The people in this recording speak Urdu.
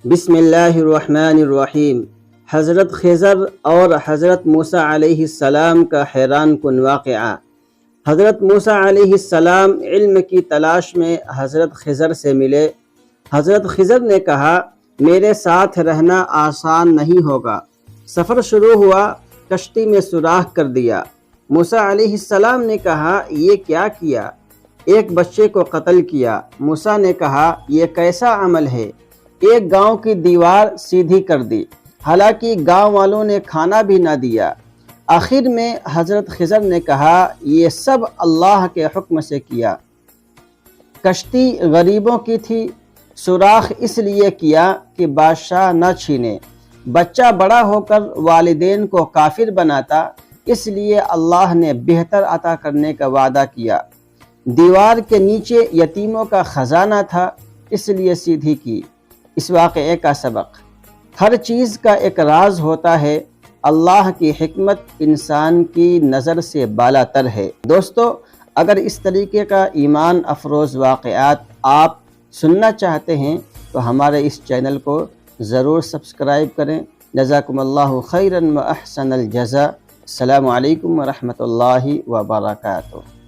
بسم اللہ الرحمن الرحیم۔ حضرت خضر اور حضرت موسیٰ علیہ السلام کا حیران کن واقعہ۔ حضرت موسیٰ علیہ السلام علم کی تلاش میں حضرت خضر سے ملے۔ حضرت خضر نے کہا، میرے ساتھ رہنا آسان نہیں ہوگا۔ سفر شروع ہوا، کشتی میں سوراخ کر دیا۔ موسیٰ علیہ السلام نے کہا، یہ کیا کیا؟ ایک بچے کو قتل کیا۔ موسیٰ نے کہا، یہ کیسا عمل ہے؟ ایک گاؤں کی دیوار سیدھی کر دی، حالانکہ گاؤں والوں نے کھانا بھی نہ دیا۔ آخر میں حضرت خضر نے کہا، یہ سب اللہ کے حکم سے کیا۔ کشتی غریبوں کی تھی، سوراخ اس لیے کیا کہ بادشاہ نہ چھینے۔ بچہ بڑا ہو کر والدین کو کافر بناتا، اس لیے اللہ نے بہتر عطا کرنے کا وعدہ کیا۔ دیوار کے نیچے یتیموں کا خزانہ تھا، اس لیے سیدھی کی۔ اس واقعے کا سبق: ہر چیز کا ایک راز ہوتا ہے، اللہ کی حکمت انسان کی نظر سے بالا تر ہے۔ دوستو، اگر اس طریقے کا ایمان افروز واقعات آپ سننا چاہتے ہیں تو ہمارے اس چینل کو ضرور سبسکرائب کریں۔ جزاکم اللہ خیراً و احسن الجزاء۔ السلام علیکم ورحمۃ اللہ وبرکاتہ۔